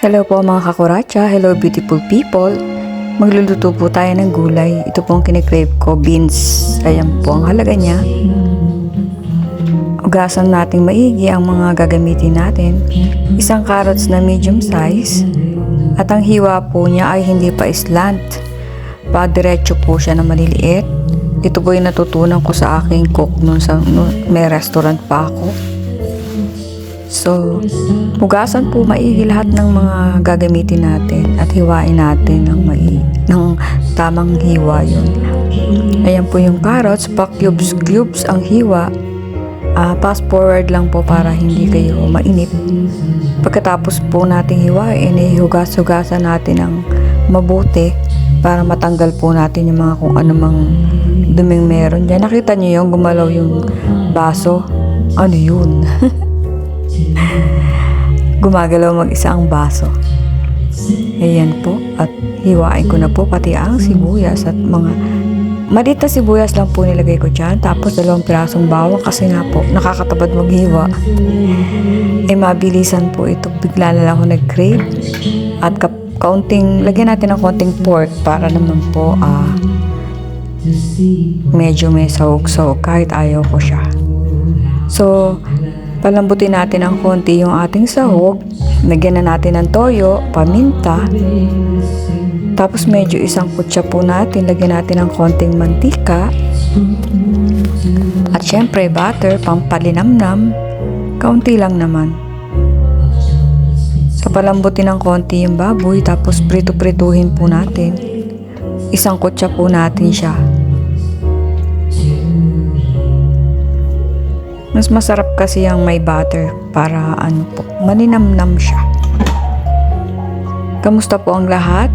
Hello po mga kakuratsa, hello beautiful people. Magluluto po tayo ng gulay. Ito po ang kinikrave ko, beans. Ayan po ang halaga niya. Ugasan natin maigi ang mga gagamitin natin. Isang carrots na medium size. At ang hiwa po niya ay hindi pa slant. Diretso po siya na maliliit. Ito po yung natutunan ko sa aking cook noon may restaurant pa ako. So, hugasan po maigi lahat ng mga gagamitin natin at hiwain natin ng tamang hiwa yun. Ayan po yung carrots, pa-cubes ang hiwa. Fast forward lang po para hindi kayo mainip. Pagkatapos po natin hiwain, hugas-hugasan natin ng mabuti para matanggal po natin yung mga kung anumang duming meron dyan. Nakita nyo yung gumalaw yung baso? Ano yun? Gumagalaw mag-isa ang baso. Ayan po. At hiwain ko na po pati ang sibuyas at mga maliit na sibuyas lang po nilagay ko dyan. Tapos 2 pirasong bawang kasi nga po nakakatabad maghiwa. Mabilisan po ito. Bigla na lang ako nag-crave. At lagyan natin ng konting pork para naman po medyo may sahog-sahog kahit ayaw ko siya. So, palambutin natin ng konti yung ating sahog. Lagyan na natin ng toyo, paminta. Tapos medyo isang kutsa po natin. Lagyan natin ng konting mantika. At syempre butter, pampalinamnam. Kaunti lang naman. So palambutin ng konti yung baboy. Tapos prito-prituhin po natin. Isang kutsa po natin siya. Mas masarap kasi yung may butter para maninamnam siya. Kamusta po ang lahat?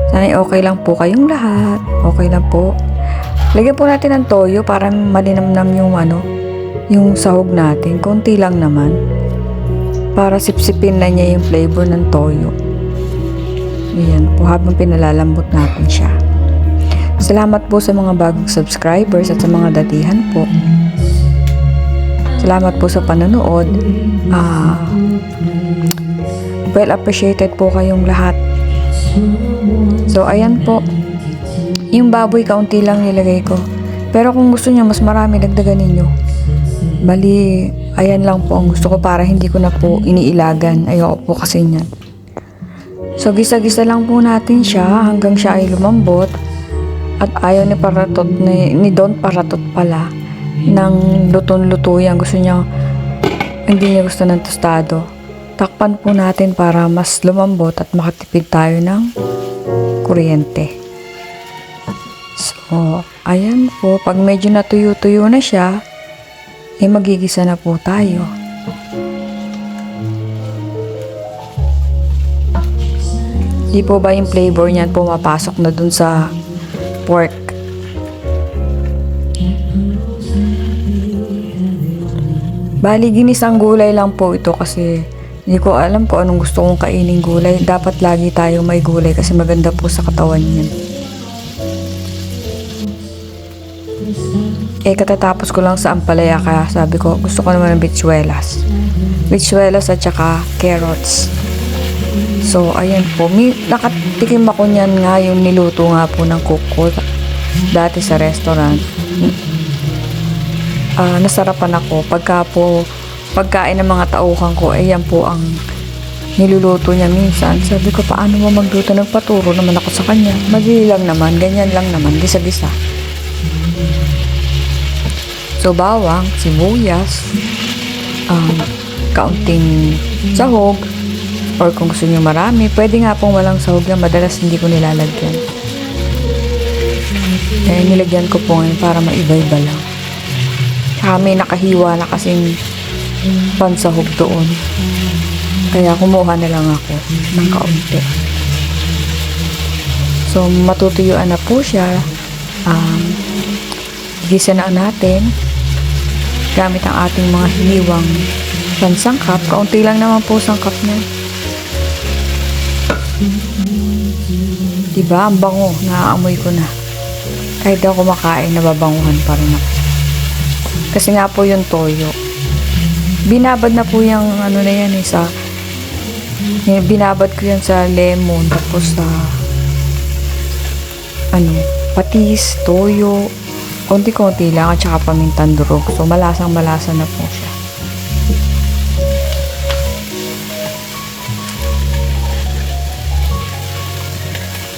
Sana okay lang po kayong lahat. Okay lang po. Lagyan po natin ng toyo para maninamnam yung sahog natin. Konti lang naman. Para sipsipin na niya yung flavor ng toyo. Ayan po habang pinalalambot natin siya. Salamat po sa mga bagong subscribers at sa mga datihan po. Salamat po sa panonood. Well appreciated po kayong lahat. So, ayan po. Yung baboy, kaunti lang nilagay ko. Pero kung gusto niyo mas marami, dagdagan ninyo. Bali, ayan lang po ang gusto ko para hindi ko na po iniilagan. Ayoko po kasi niyan. So, gisa-gisa lang po natin siya hanggang siya ay lumambot. At ayaw ni Don Paratot pala ng luto-luto yan. Gusto niya, hindi niya gusto ng tostado. Takpan po natin para mas lumambot at makatipid tayo ng kuryente. So, ayan po. Pag medyo natuyo-tuyo na siya, magigisa na po tayo. Di po ba yung flavor niyan pumapasok na dun sa pork? Bali, ginisang gulay lang po ito kasi hindi ko alam kung anong gusto kong kainin gulay. Dapat lagi tayo may gulay kasi maganda po sa katawan niyan. Katatapos ko lang sa ampalaya kaya sabi ko gusto ko naman ng bitsuelas. Bitsuelas at saka carrots. So, ayan po. Nakatikim ako niyan nga yung niluto nga po ng cook ko dati sa restaurant. Nasarapan ako pagkain ng mga tauhan ko, yan po ang niluluto niya minsan. Sabi ko, paano mo magluto? Nagpaturo naman ako sa kanya. Madali lang naman, ganyan lang naman, gisa-gisa. So, bawang, sibuyas, kaunting sahog, or kung gusto niyo marami, pwede nga pong walang sahog yan. Madalas hindi ko nilalagyan. Nilagyan ko po ngayon para maiba-iba lang. May nakahiwa na kasing pansahog doon. Kaya kumuha na lang ako ng kaunti. So, matutuyuan na po siya. Gisa na natin gamit ang ating mga hiniwang pansangkap. Kaunti lang naman po sangkap niya. Diba? Ang bango. Naaamoy ko na. Kahit daw kumakain, nababanguhan pa rin ako. Kasi nga po yung toyo. Binabad na po yung sa Binabad ko yan sa lemon, tapos sa patis, toyo, konti-konti lang, at saka pamintang durog. So, malasang-malasa na po siya.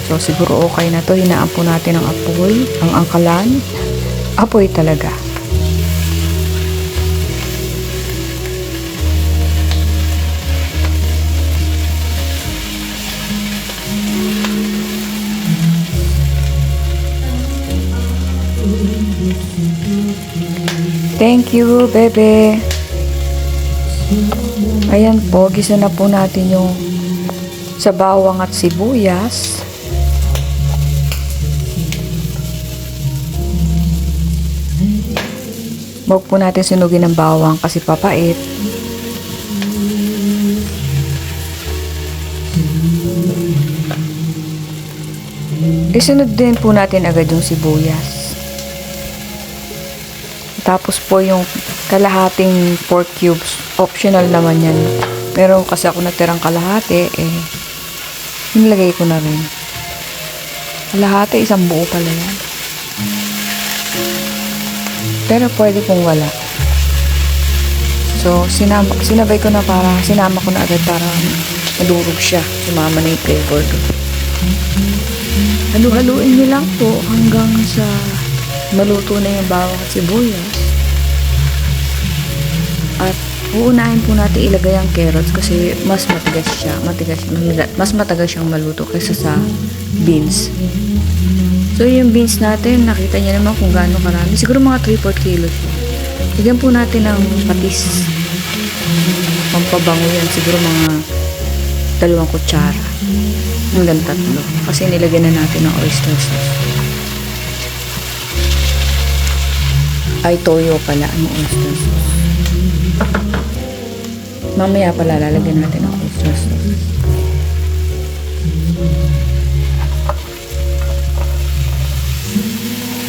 So, siguro okay na to. Hinaan po natin ang apoy, ang angkalan. Apoy talaga. Thank you, bebe. Ayan po, gisa na po natin yung sa bawang at sibuyas. Huwag po natin sunugin ng bawang kasi papait. Isunod din po natin agad yung sibuyas. Tapos po yung kalahating pork cubes, optional naman yan. Pero kasi ako natirang kalahati, nilagay ko na rin. Kalahati, isang buo pala yan. Pero pwede kung wala. So, sinabay ko na sinama ko na agad para madurog siya. Sumama na yung flavor ko. Halu-haluin nyo lang po hanggang sa maluto na yung bawang at sibuyas. At uunahin po natin ilagay ang carrots kasi mas matigas siya. Mas matagal siyang maluto kaysa sa beans. So, yung beans natin, nakita niyo naman kung gaano karami. Siguro mga 3-4 kilos yun. Lagyan po natin ng patis. Pampabango yan. Siguro mga 2 kutsara. Hanggang 3. Kasi nilagyan na natin ng oyster sauce. Ay, toyo pala. Ano oyster sauce? Mamaya pala lalagyan natin ng oyster sauce.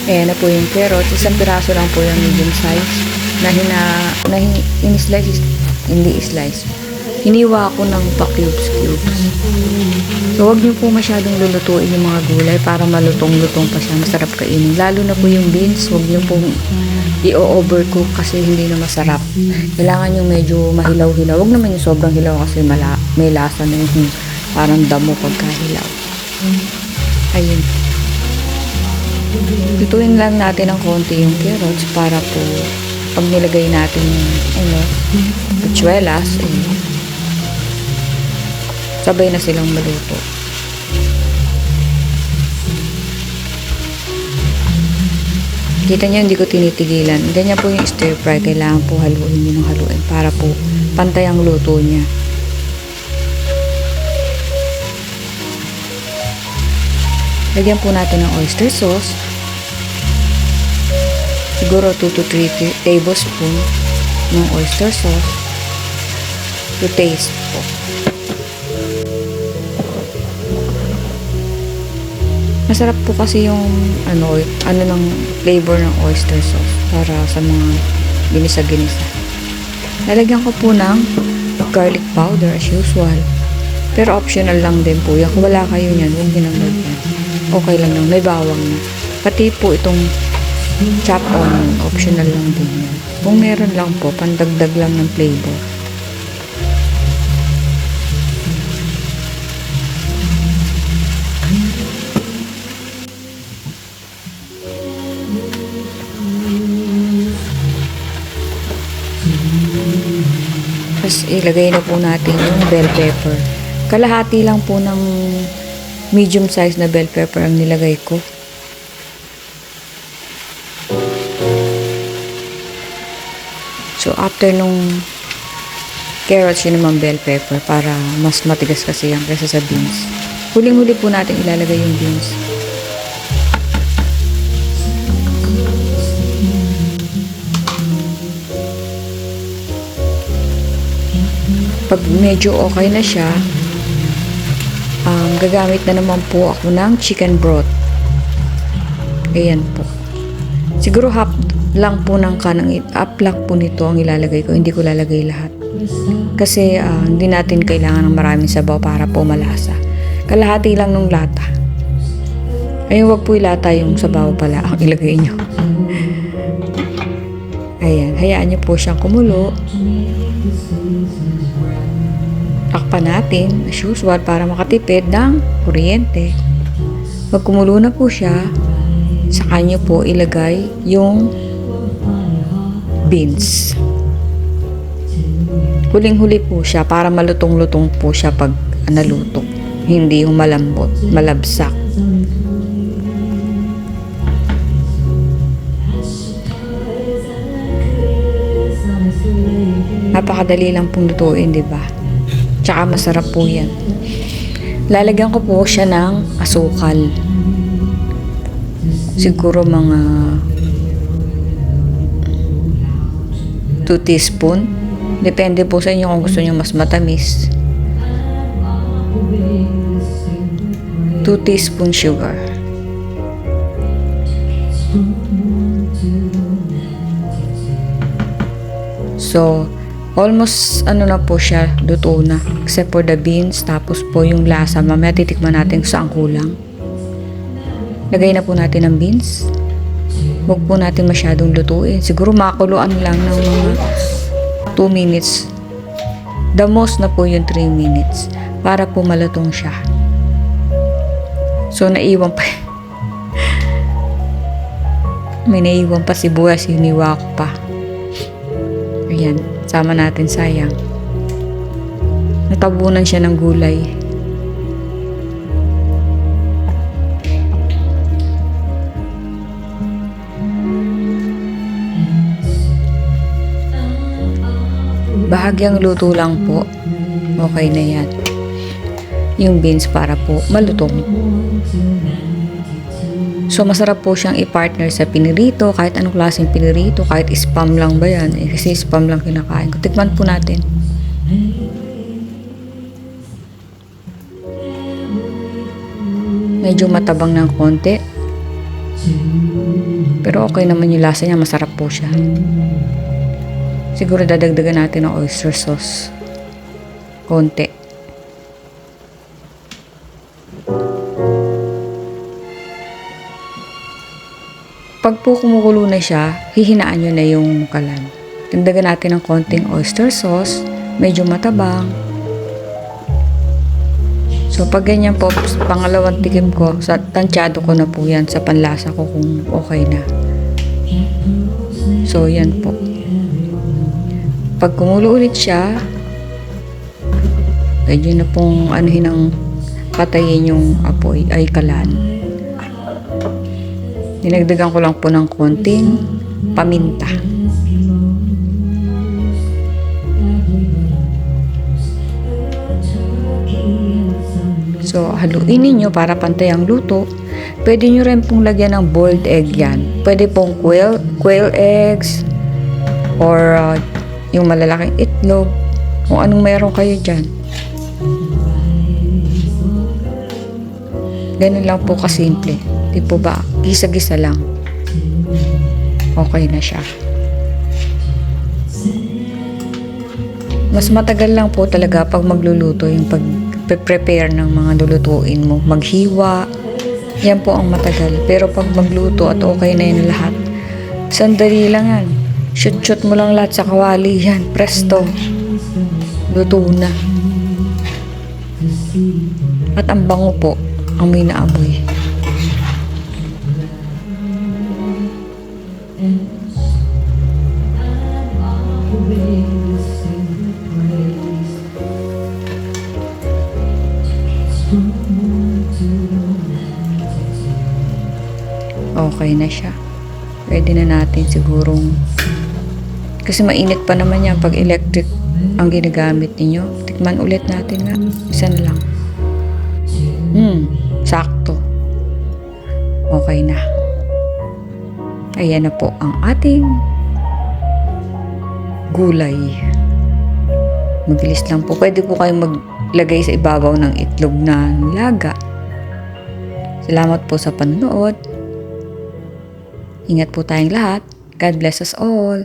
Ayan na po yung carrots. Isang piraso lang po yung medium size na in-slice, hindi slice. Hiniwa ko ng pa-cubes. So, huwag niyo po masyadong lulutuin yung mga gulay para malutong-lutong pa siya. Masarap kainin. Lalo na po yung beans, huwag niyo pong i-overcook kasi hindi na masarap. Kailangan yung medyo mahilaw-hilaw. Huwag naman yung sobrang hilaw kasi may lasa na yung parang damo pagkahilaw. Ayun. Lutuin lang natin ng konti yung carrots para po pag nilagay natin yung patsuelas, sabay na silang maluto. Kita niyo, hindi ko tinitigilan. Ganyan po yung stir fry. Kailangan po haluin nyo ng haluin para po pantay ang luto niya. Lagyan po natin ng oyster sauce. Siguro 2 to 3 tablespoon ng oyster sauce. To taste po. Masarap po kasi yung ano ng flavor ng oyster sauce para sa mga ginisa-ginisa. Lalagyan ko po ng garlic powder as usual. Pero optional lang din po yan. Kung wala kayo niyan, huwag nyo nang lagyan. Okay lang lang, may bawang na. Pati po itong chopped onion, optional lang din yan. Kung meron lang po, pandagdag lang ng flavor. Tapos ilagay na po natin yung bell pepper. Kalahati lang po ng medium size na bell pepper ang nilagay ko. So, after nung carrots, yun naman bell pepper para mas matigas kasi yan kaysa sa beans. Huling-huli po natin ilalagay yung beans. Pag medyo okay na siya, gagamit na naman po ako ng chicken broth. Ayan po. Siguro half lang po ng half lang po nito ang ilalagay ko. Hindi ko lalagay lahat. Kasi hindi natin kailangan ng maraming sabaw para po malasa. Kalahati lang nung lata. Ayun, wag po ilata yung sabaw pala ang ilagay nyo. Ayan, hayaan nyo po siyang kumulo. Takpan natin as usual para makatipid ng kuryente. Pag kumulo na po siya, saka nyo po ilagay yung beans. Huling-huli po siya para malutong-lutong po siya pag naluto. Hindi yung malambot, malabsak. Napakadali lang pong lutuin, di ba? Tsaka masarap po yan. Lalagyan ko po siya ng asukal. Siguro mga 2 teaspoon. Depende po sa inyo kung gusto nyo mas matamis. 2 teaspoon sugar. So, almost na po siya, luto na. Except for the beans, tapos po yung lasa. Mamaya titikman natin saan kulang. Lagay na po natin ang beans. Huwag po natin masyadong lutuin. Siguro makuluan lang ng mga 2 minutes. The most na po yung 3 minutes. Para po malutong siya. So, naiwan pa. May naiwan pa sibuyas, hiniwa ko pa. Ayan, sama natin, sayang. Natabunan siya ng gulay. Bahagyang luto lang po. Okay na yan. Yung beans para po malutong. So, masarap po siyang i-partner sa pinirito, kahit anong klaseng pinirito, kahit spam lang ba yan. Kasi spam lang kinakain ko. Tikman po natin. Medyo matabang ng konti. Pero okay naman yung lasa niya, masarap po siya. Siguro dadagdagan natin ng oyster sauce. Konti. Pag po kumukulo na siya, hihinaan nyo na yung kalan. Dagdagan natin ng konting oyster sauce. Medyo matabang. So, pag ganyan po, pangalawang tikim ko, tansyado ko na po yan sa panlasa ko kung okay na. So, yan po. Pag kumulo ulit siya, pwede na pong anuhin patayin yung apoy, ay kalan. Dinagdagan ko lang po ng konting paminta. So, haluin ninyo para pantay ang luto. Pwede nyo rin pong lagyan ng boiled egg yan. Pwede pong quail eggs or yung malalaking itlog, kung anong meron kayo dyan. Ganun lang po kasimple. Di po ba? Gisa-gisa lang. Okay na siya. Mas matagal lang po talaga pag magluluto yung pag-prepare ng mga lulutuin mo. Maghiwa. Yan po ang matagal. Pero pag magluto at okay na yun lahat, sandali lang yan. Shoot mo lang lahat sa kawali. Yan, presto. Luto na. At ang bango po, amoy na amoy. Okay na siya. Pwede na natin sigurong, kasi mainit pa naman yan pag electric ang ginagamit ninyo. Tikman ulit natin nga. Isa na lang. Sakto. Okay na. Ayan na po ang ating gulay. Mabilis lang po. Pwede po kayong maglagay sa ibabaw ng itlog na nilaga. Salamat po sa panonood. Ingat po tayong lahat. God bless us all.